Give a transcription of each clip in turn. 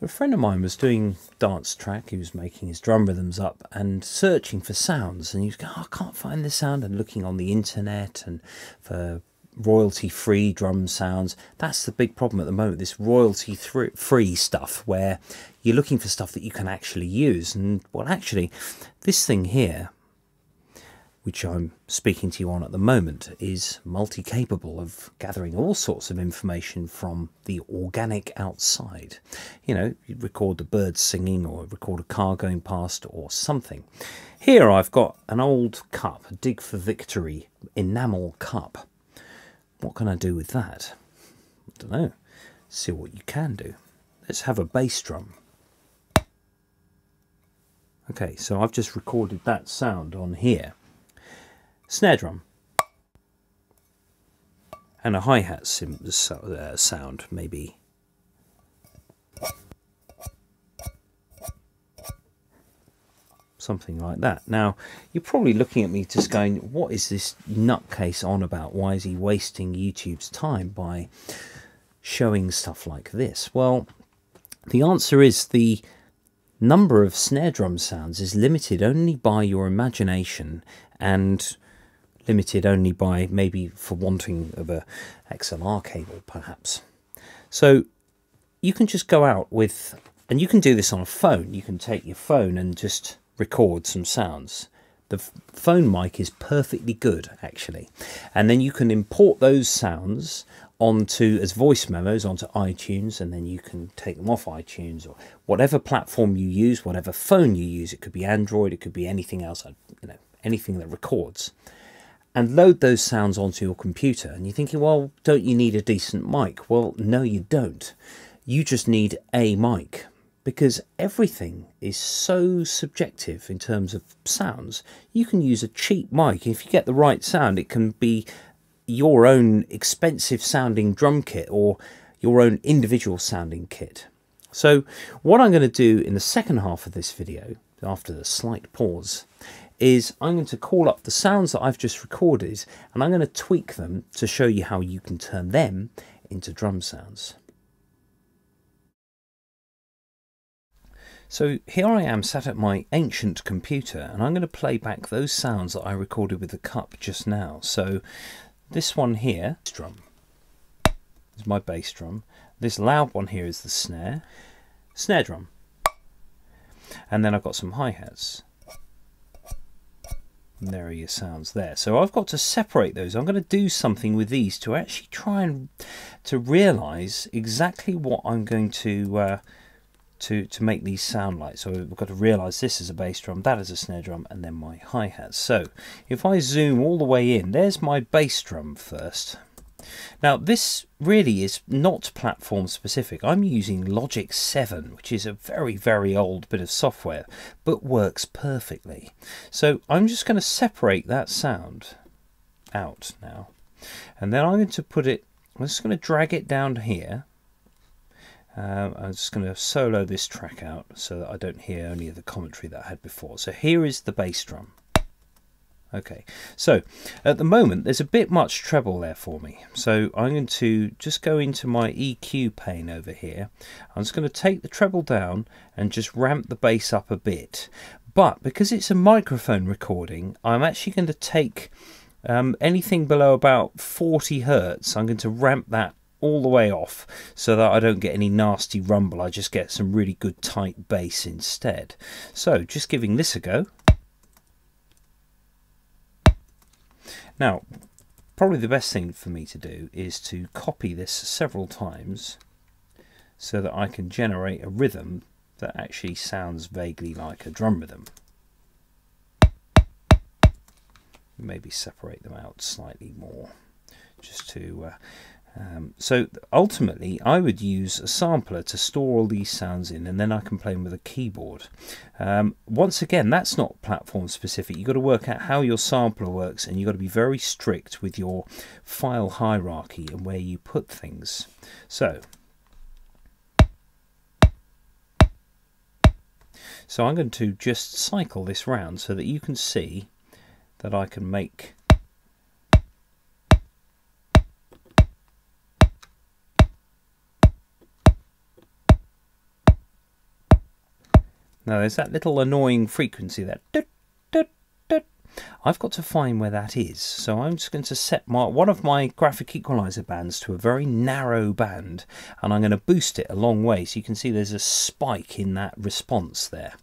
A friend of mine was doing dance track. He was making his drum rhythms up and searching for sounds, and he was going, oh, I can't find this sound, and looking on the internet and for royalty-free drum sounds. That's the big problem at the moment, this royalty-free stuff, where you're looking for stuff that you can actually use. And well, actually, this thing here, which I'm speaking to you on at the moment, is multi-capable of gathering all sorts of information from the organic outside. You know, you record the birds singing, or record a car going past, or something. Here I've got an old cup, a Dig for Victory enamel cup. What can I do with that? I don't know. See what you can do. Let's have a bass drum. Okay, so I've just recorded that sound on here. Snare drum. And a hi-hat sound, maybe. Something like that. Now, you're probably looking at me just going, what is this nutcase on about? Why is he wasting YouTube's time by showing stuff like this? Well, the answer is the number of snare drum sounds is limited only by your imagination, and limited only by maybe for wanting of a XLR cable, perhaps. So you can just go out with, and you can do this on a phone. You can take your phone and just record some sounds. The phone mic is perfectly good, actually, and then you can import those sounds onto as voice memos onto iTunes, and then you can take them off iTunes or whatever platform you use, whatever phone you use. It could be Android, it could be anything else, you know, anything that records, and load those sounds onto your computer. And you're thinking, well, don't you need a decent mic? Well, no, you don't. You just need a mic, because everything is so subjective in terms of sounds. You can use a cheap mic. If you get the right sound, it can be your own expensive sounding drum kit or your own individual sounding kit. So what I'm going to do in the second half of this video, after the slight pause, is I'm going to call up the sounds that I've just recorded, and I'm going to tweak them to show you how you can turn them into drum sounds. So here I am sat at my ancient computer, and I'm going to play back those sounds that I recorded with the cup just now. So this one here, drum, is my bass drum. This loud one here is the snare drum. And then I've got some hi-hats. And there are your sounds there. So I've got to separate those. I'm going to do something with these to actually try and to realise exactly what I'm going to make these sound like. So we've got to realise this is a bass drum, that is a snare drum, and then my hi-hats. So if I zoom all the way in, there's my bass drum first. Now this really is not platform specific. I'm using Logic 7, which is a very, very old bit of software, but works perfectly. So I'm just going to separate that sound out now, and then I'm going to put it, I'm just going to drag it down here. I'm just going to solo this track out so that I don't hear any of the commentary that I had before. So here is the bass drum. Okay, so at the moment there's a bit much treble there for me. So I'm going to just go into my EQ pane over here. I'm just going to take the treble down and just ramp the bass up a bit. But because it's a microphone recording, I'm actually going to take anything below about 40 Hertz. I'm going to ramp that all the way off so that I don't get any nasty rumble. I just get some really good tight bass instead. So just giving this a go. Now probably the best thing for me to do is to copy this several times so that I can generate a rhythm that actually sounds vaguely like a drum rhythm. Maybe separate them out slightly more just to so ultimately I would use a sampler to store all these sounds in, and then I can play them with a keyboard. Once again, that's not platform specific. You've got to work out how your sampler works, and you've got to be very strict with your file hierarchy and where you put things. So I'm going to just cycle this round so that you can see that I can make Now there's that little annoying frequency, that doot, doot, doot. I've got to find where that is, so I'm just going to set one of my graphic equalizer bands to a very narrow band, and I'm going to boost it a long way, so you can see there's a spike in that response there.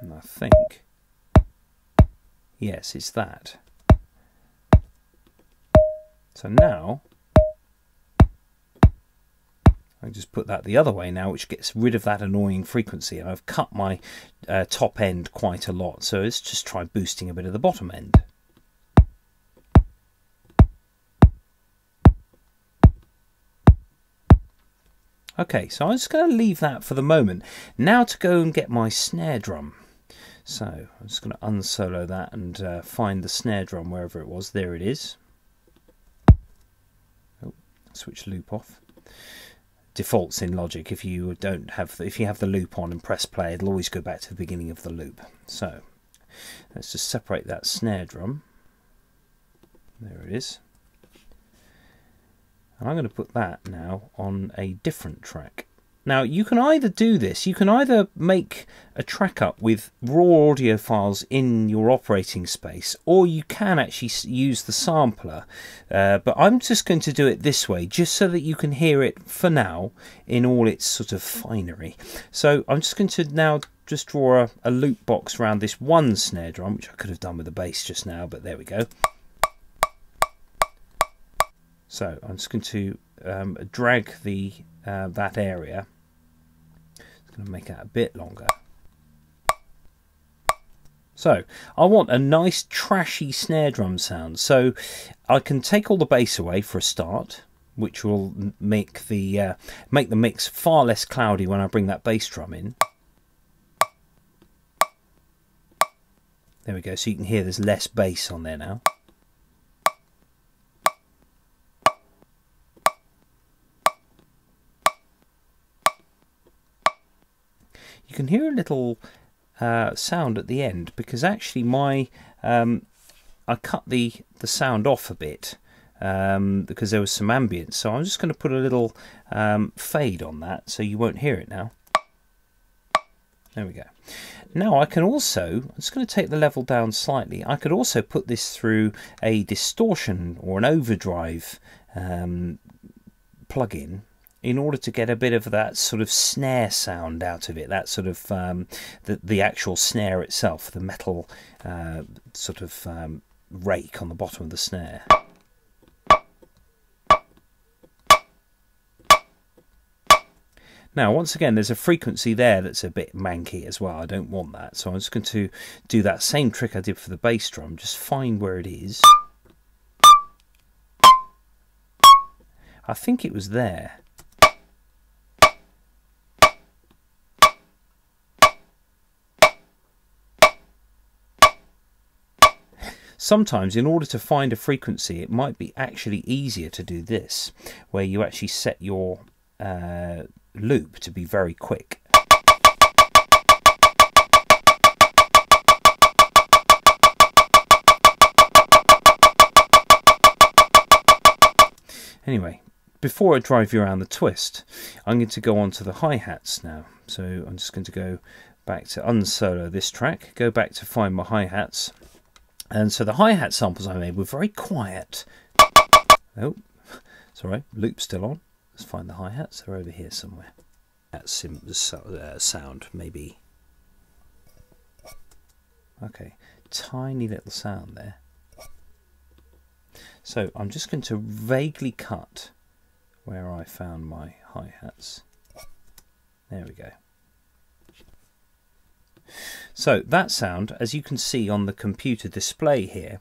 And I think, yes, it's that. So now I just put that the other way now, which gets rid of that annoying frequency, and I've cut my top end quite a lot, so let's just try boosting a bit of the bottom end. Okay, so I'm just going to leave that for the moment. Now to go and get my snare drum. So I'm just going to unsolo that and find the snare drum wherever it was. There it is. Oh, switch loop off. Defaults in Logic. If you don't have, if you have the loop on and press play, it'll always go back to the beginning of the loop. So let's just separate that snare drum. There it is. And I'm going to put that now on a different track. Now you can either do this, you can either make a track up with raw audio files in your operating space, or you can actually use the sampler, but I'm just going to do it this way, just so that you can hear it for now in all its sort of finery. So I'm just going to now just draw a loop box around this one snare drum, which I could have done with the bass just now, but there we go. So I'm just going to drag the that area. It's going to make it a bit longer. So I want a nice trashy snare drum sound. So I can take all the bass away for a start, which will make the mix far less cloudy when I bring that bass drum in. There we go. So you can hear there's less bass on there now. You can hear a little sound at the end, because actually my I cut the sound off a bit because there was some ambience, so I'm just going to put a little fade on that so you won't hear it now. There we go. Now I can also, I'm just going to take the level down slightly, I could also put this through a distortion or an overdrive plugin, in order to get a bit of that sort of snare sound out of it, that sort of the actual snare itself, the metal sort of rake on the bottom of the snare. Now once again there's a frequency there that's a bit manky as well, I don't want that, so I'm just going to do that same trick I did for the bass drum, just find where it is. I think it was there. Sometimes in order to find a frequency it might be actually easier to do this, where you actually set your loop to be very quick. Anyway, before I drive you around the twist, I'm going to go on to the hi-hats now. So I'm just going to go back to unsolo this track, go back to find my hi-hats. And so the hi-hat samples I made were very quiet. Oh, sorry, loop's still on. Let's find the hi-hats. They're over here somewhere. That sound, maybe. Okay, tiny little sound there. So I'm just going to vaguely cut where I found my hi-hats. There we go. So that sound, as you can see on the computer display here,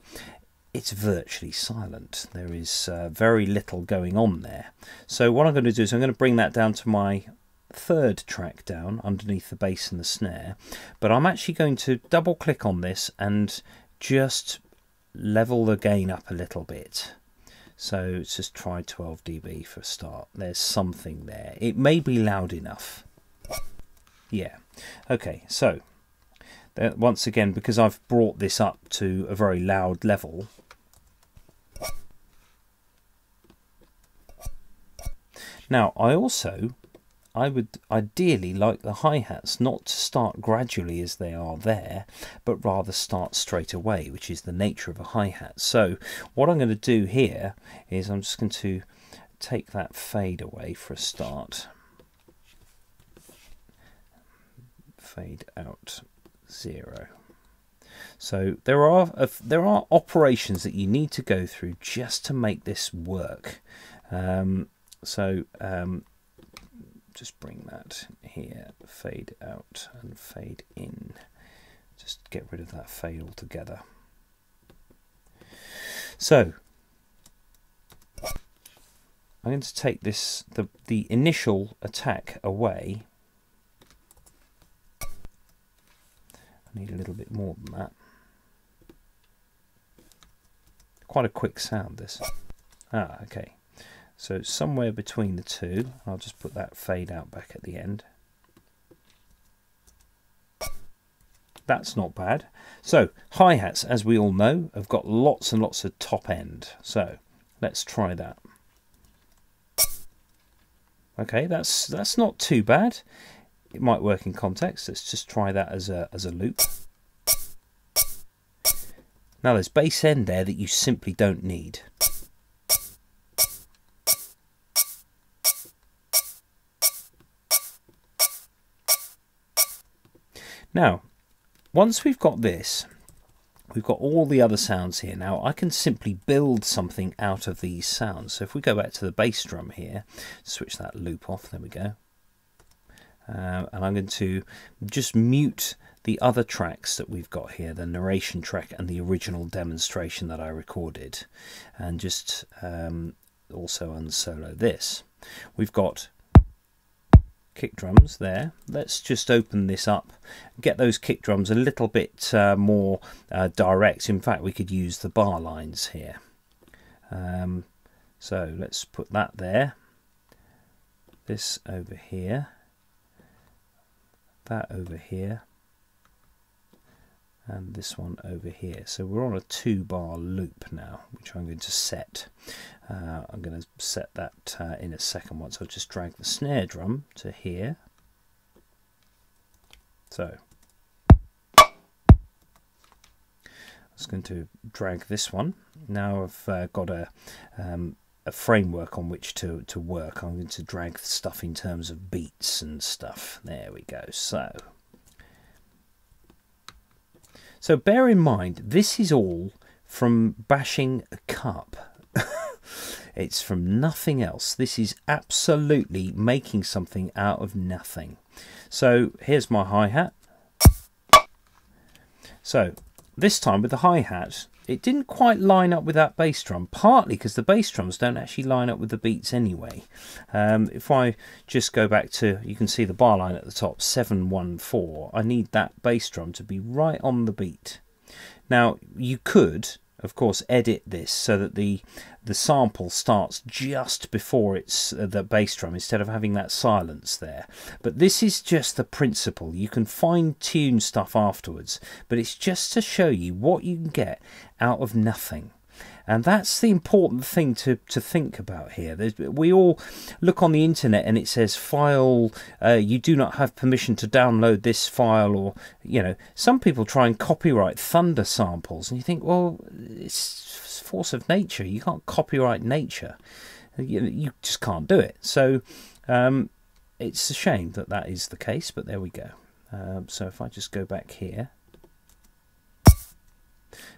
it's virtually silent. There is very little going on there. So what I'm going to do is I'm going to bring that down to my third track down underneath the bass and the snare, but I'm actually going to double click on this and just level the gain up a little bit. So let's just try 12 dB for a start. There's something there. It may be loud enough. Yeah. Okay, so once again, because I've brought this up to a very loud level, Now I would ideally like the hi-hats not to start gradually as they are there, but rather start straight away, which is the nature of a hi-hat. So what I'm going to do here is I'm just going to take that fade away for a start. Fade out 0. So there are operations that you need to go through just to make this work. Just bring that here, fade out and fade in. Just get rid of that fade altogether. So I'm going to take the initial attack away. I need a little bit more than that. Quite a quick sound, this. Okay. So somewhere between the two, I'll just put that fade out back at the end. That's not bad. So hi-hats, as we all know, have got lots and lots of top end. So let's try that. Okay, that's not too bad. It might work in context. Let's just try that as a loop. Now there's bass end there that you simply don't need. Now, once we've got this, we've got all the other sounds here. Now, I can simply build something out of these sounds. So if we go back to the bass drum here, switch that loop off, there we go. And I'm going to just mute the other tracks that we've got here, the narration track and the original demonstration that I recorded. And just also unsolo this. We've got kick drums there. Let's just open this up, get those kick drums a little bit more direct. In fact, we could use the bar lines here. So let's put that there, this over here, that over here, and this one over here. So we're on a 2-bar loop now, which I'm going to set. I'm going to set that in a second. Once I'll just drag the snare drum to here. So I'm just going to drag this one. Now I've got a framework on which to work. I'm going to drag stuff in terms of beats and stuff. There we go. So bear in mind, this is all from bashing a cup. It's from nothing else. This is absolutely making something out of nothing. So here's my hi-hat. So this time with the hi-hat, it didn't quite line up with that bass drum, partly because the bass drums don't actually line up with the beats anyway. If I just go back to, you can see the bar line at the top, 714, I need that bass drum to be right on the beat. Now you could, of course, edit this so that the sample starts just before it's the bass drum instead of having that silence there. But this is just the principle. You can fine tune stuff afterwards, but it's just to show you what you can get out of nothing. And that's the important thing to think about here. We all look on the internet and it says file, you do not have permission to download this file, or, you know, some people try and copyright thunder samples, and you think, well, it's force of nature. You can't copyright nature. You just can't do it. So it's a shame that that is the case, but there we go. So if I just go back here.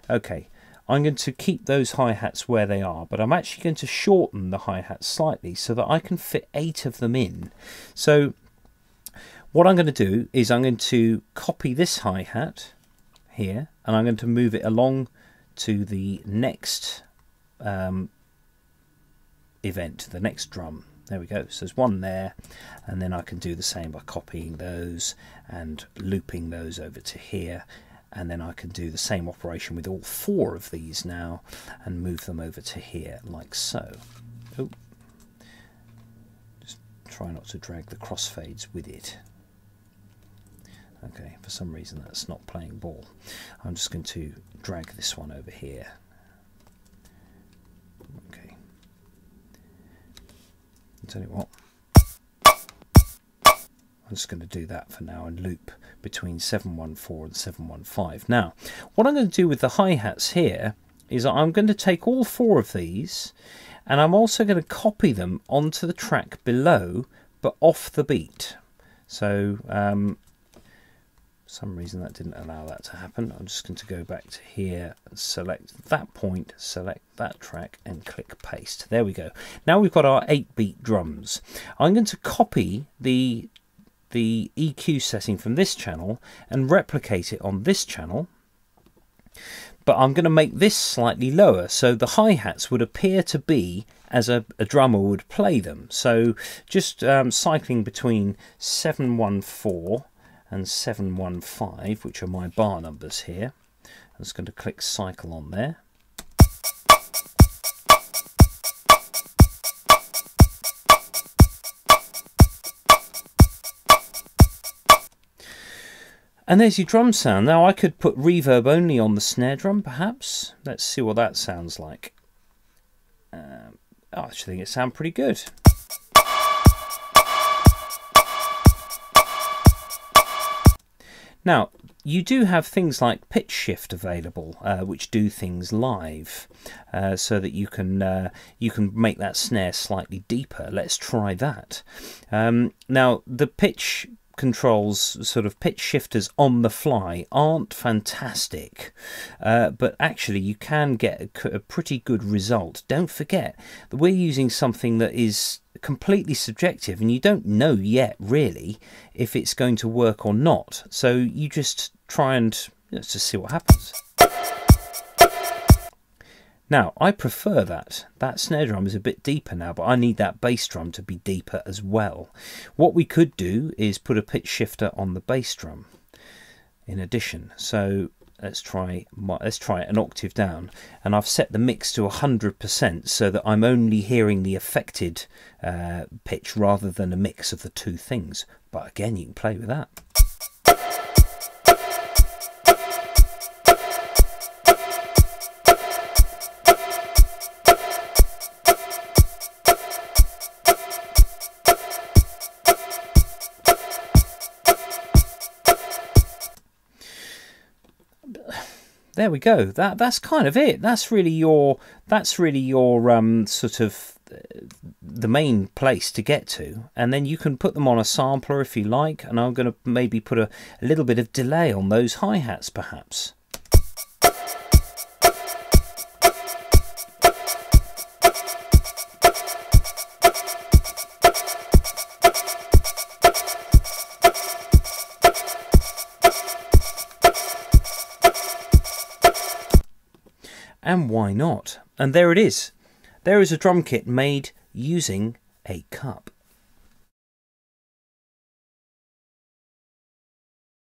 Okay. I'm going to keep those hi-hats where they are, but I'm actually going to shorten the hi-hats slightly so that I can fit 8 of them in. So what I'm going to do is I'm going to copy this hi-hat here, and I'm going to move it along to the next event, the next drum. There we go. So there's one there, and then I can do the same by copying those and looping those over to here. And then I can do the same operation with all 4 of these now and move them over to here like so. Oh, just try not to drag the crossfades with it. Okay, for some reason that's not playing ball. I'm just going to drag this one over here. Okay. I'll tell you what, I'm just going to do that for now and loop between 714 and 715. Now, what I'm going to do with the hi-hats here is I'm going to take all 4 of these, and I'm also going to copy them onto the track below, but off the beat. So, for some reason that didn't allow that to happen. I'm just going to go back to here and select that point, select that track, and click paste. There we go. Now we've got our 8-beat drums. I'm going to copy the EQ setting from this channel and replicate it on this channel, but I'm going to make this slightly lower, so the hi-hats would appear to be as a drummer would play them. So just cycling between 714 and 715, which are my bar numbers here. I'm just going to click cycle on there. And there's your drum sound. Now I could put reverb only on the snare drum, perhaps. Let's see what that sounds like. I actually think it sounds pretty good. Now, you do have things like pitch shift available, which do things live, so that you can make that snare slightly deeper. Let's try that. Now, the pitch controls, sort of pitch shifters on the fly, aren't fantastic, but actually you can get a pretty good result. Don't forget that we're using something that is completely subjective, and you don't know yet really if it's going to work or not, so you just try and let's just see what happens. Now, I prefer that snare drum is a bit deeper now, but I need that bass drum to be deeper as well. What we could do is put a pitch shifter on the bass drum in addition. So let's try it an octave down, and I've set the mix to 100% so that I'm only hearing the affected pitch rather than a mix of the two things. But again, you can play with that. There we go. That's kind of it. That's really your sort of the main place to get to, and then you can put them on a sampler if you like. And I'm going to maybe put a little bit of delay on those hi-hats, perhaps. And why not? And there it is. There is a drum kit made using a cup.